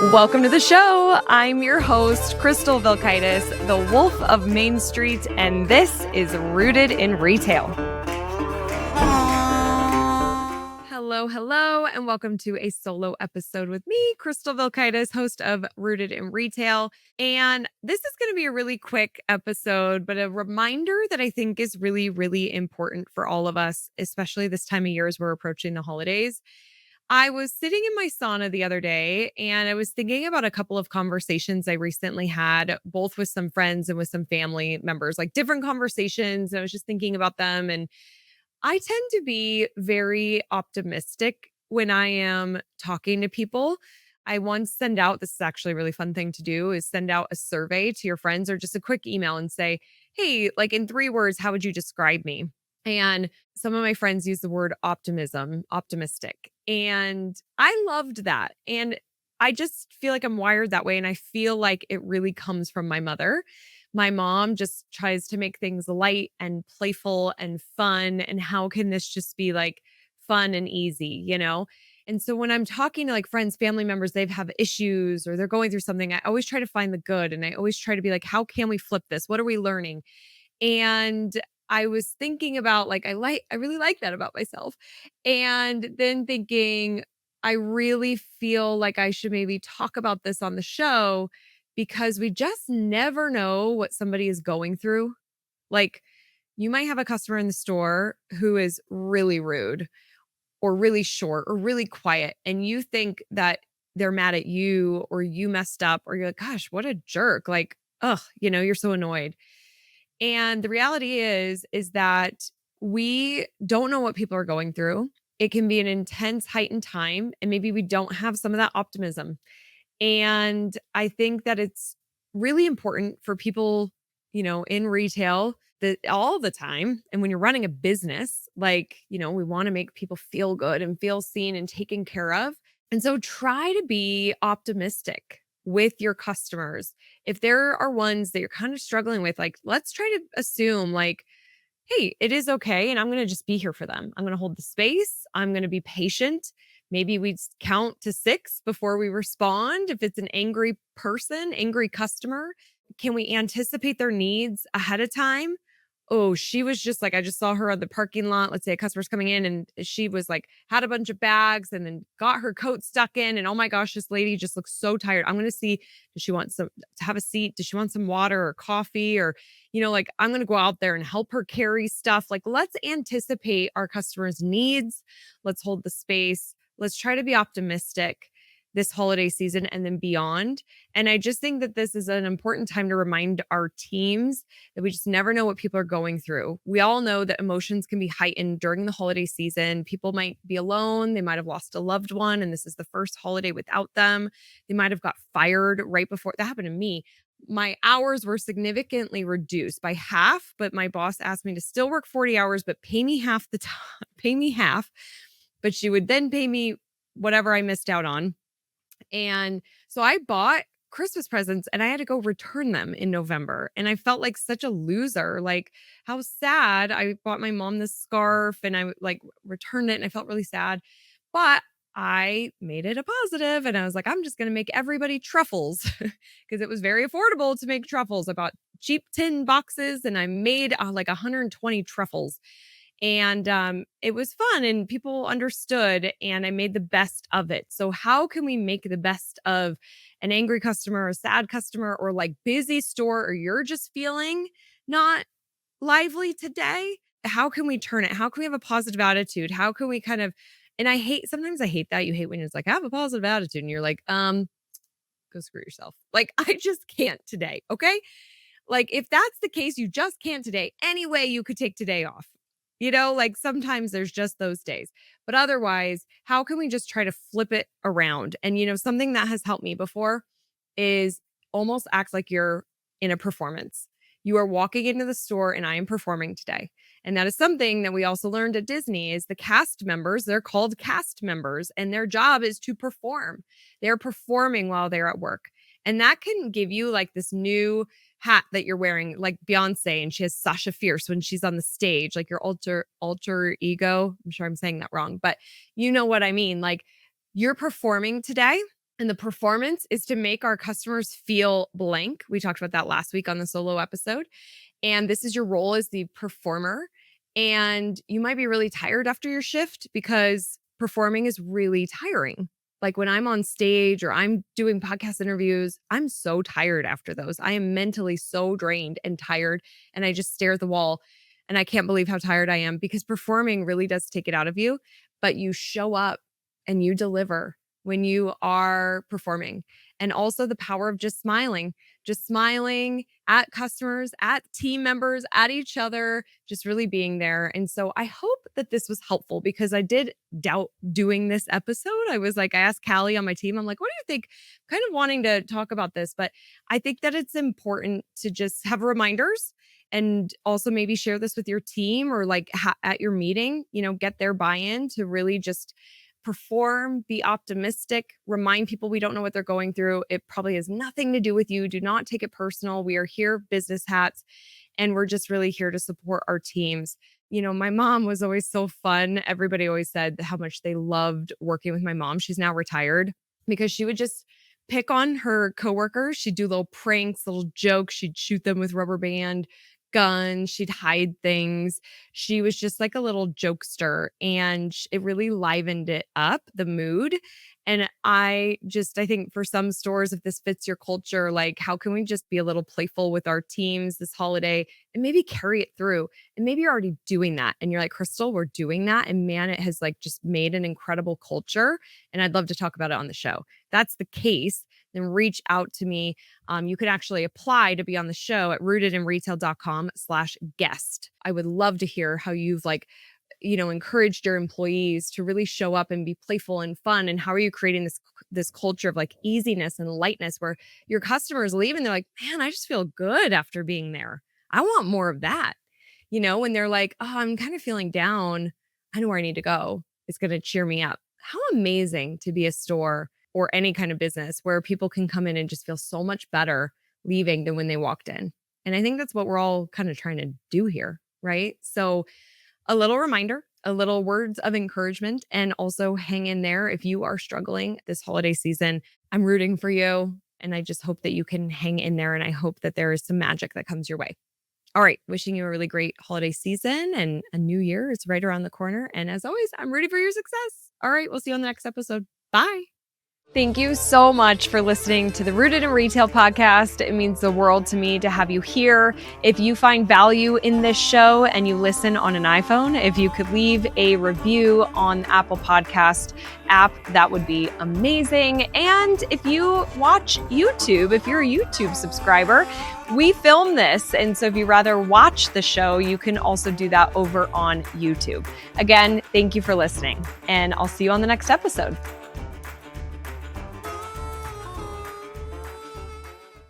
Welcome to the show. I'm your host, Crystal Vilkaitis, the Wolf of Main Street, and this is Rooted in Retail. Hello, and welcome to a solo episode with me, Crystal Vilkaitis, host of Rooted in Retail. And this is going to be a really quick episode, but a reminder that I think is really, really important for all of us, especially this time of year as we're approaching the holidays. I was sitting in my sauna the other day and I was thinking about a couple of conversations I recently had, both with some friends and with some family members, like different conversations. I was just thinking about them. And I tend to be very optimistic when I am talking to people. I once send out, this is actually a really fun thing to do, is send out a survey to your friends or just a quick email and say, hey, like in 3 words, how would you describe me? And some of my friends use the word optimistic. And I loved that. And I just feel like I'm wired that way. And I feel like it really comes from my mother. My mom just tries to make things light and playful and fun. And how can this just be like fun and easy, you know? And so when I'm talking to like friends, family members, they've have issues or they're going through something, I always try to find the good. And I always try to be like, how can we flip this? What are we learning? And I was thinking about like I really like that about myself. And then thinking I really feel like I should maybe talk about this on the show because we just never know what somebody is going through. Like you might have a customer in the store who is really rude or really short or really quiet and you think that they're mad at you or you messed up or you're like, gosh, what a jerk. Like, ugh, you're so annoyed. And the reality is that we don't know what people are going through. It can be an intense, heightened time, and maybe we don't have some of that optimism. And I think that it's really important for people, in retail that all the time. And when you're running a business, like, we want to make people feel good and feel seen and taken care of. And so try to be optimistic with your customers. If there are ones that you're kind of struggling with, like, let's try to assume, like, hey, it is okay. And I'm going to just be here for them. I'm going to hold the space. I'm going to be patient. Maybe we count to 6 before we respond. If it's an angry person, angry customer, can we anticipate their needs ahead of time? Oh, she was just like, I just saw her on the parking lot. Let's say a customer's coming in and she was like, had a bunch of bags and then got her coat stuck in. And oh my gosh, this lady just looks so tired. I'm going to see, does she want to have a seat? Does she want some water or coffee? Or, like I'm going to go out there and help her carry stuff. Like, let's anticipate our customers' needs. Let's hold the space. Let's try to be optimistic this holiday season and then beyond. And I just think that this is an important time to remind our teams that we just never know what people are going through. We all know that emotions can be heightened during the holiday season. People might be alone. They might have lost a loved one, and this is the first holiday without them. They might have got fired right before. That happened to me. My hours were significantly reduced by half, but my boss asked me to still work 40 hours, but pay me half the time, pay me half. But she would then pay me whatever I missed out on. And so I bought Christmas presents and I had to go return them in November. And I felt like such a loser. Like, how sad. I bought my mom this scarf and I like returned it and I felt really sad. But I made it a positive and I was like, I'm just going to make everybody truffles because it was very affordable to make truffles. I bought cheap tin boxes and I made like 120 truffles. And it was fun and people understood and I made the best of it. So how can we make the best of an angry customer, a sad customer, or like busy store, or you're just feeling not lively today? How can we turn it? How can we have a positive attitude? How can we kind of, and sometimes I hate that. You hate when it's like, I have a positive attitude and you're like, go screw yourself. Like, I just can't today. Okay. Like, if that's the case, you just can't today. Anyway, you could take today off. Like sometimes there's just those days. But otherwise, how can we just try to flip it around? And, something that has helped me before is almost act like you're in a performance. You are walking into the store and I am performing today. And that is something that we also learned at Disney is the cast members, they're called cast members and their job is to perform. They're performing while they're at work. And that can give you like this new hat that you're wearing, like Beyonce, and she has Sasha Fierce when she's on the stage, like your alter ego. I'm sure I'm saying that wrong, but you know what I mean. Like you're performing today And the performance is to make our customers feel blank. We talked about that last week on the solo episode. And this is your role as the performer. And you might be really tired after your shift because performing is really tiring. Like when I'm on stage or I'm doing podcast interviews, I'm so tired after those. I am mentally so drained and tired. And I just stare at the wall and I can't believe how tired I am because performing really does take it out of you. But you show up and you deliver when you are performing. And also the power of just smiling at customers, at team members, at each other, just really being there. And so I hope that this was helpful because I did doubt doing this episode. I asked Callie on my team, I'm like, what do you think? Kind of wanting to talk about this, but I think that it's important to just have reminders and also maybe share this with your team or at your meeting, get their buy-in to really just perform, be optimistic, remind people we don't know what they're going through. It probably has nothing to do with you. Do not take it personal. We are here, business hats, and we're just really here to support our teams. My mom was always so fun. Everybody always said how much they loved working with my mom. She's now retired because she would just pick on her coworkers. She'd do little pranks, little jokes. She'd shoot them with rubber band guns. She'd hide things. She was just like a little jokester and it really livened it up, the mood. And I think for some stores, if this fits your culture, like how can we just be a little playful with our teams this holiday and maybe carry it through? And maybe you're already doing that. And you're like, Crystal, we're doing that. And man, it has just made an incredible culture. And I'd love to talk about it on the show. That's the case. Then reach out to me. You can actually apply to be on the show at rootedinretail.com/guest. I would love to hear how you've encouraged your employees to really show up and be playful and fun. And how are you creating this culture of easiness and lightness where your customers leave and they're like, man, I just feel good after being there. I want more of that. When they're like, oh, I'm kind of feeling down. I know where I need to go. It's going to cheer me up. How amazing to be a store or any kind of business where people can come in and just feel so much better leaving than when they walked in. And I think that's what we're all kind of trying to do here, right? So a little reminder, a little words of encouragement, and also hang in there if you are struggling this holiday season. I'm rooting for you, and I just hope that you can hang in there, and I hope that there is some magic that comes your way. All right, wishing you a really great holiday season, and a new year is right around the corner. And as always, I'm rooting for your success. All right, we'll see you on the next episode. Bye. Thank you so much for listening to the Rooted in Retail podcast. It means the world to me to have you here. If you find value in this show and you listen on an iPhone, if you could leave a review on the Apple Podcast app, that would be amazing. And if you watch YouTube, if you're a YouTube subscriber, we film this. And so if you rather watch the show, you can also do that over on YouTube. Again, thank you for listening, and I'll see you on the next episode.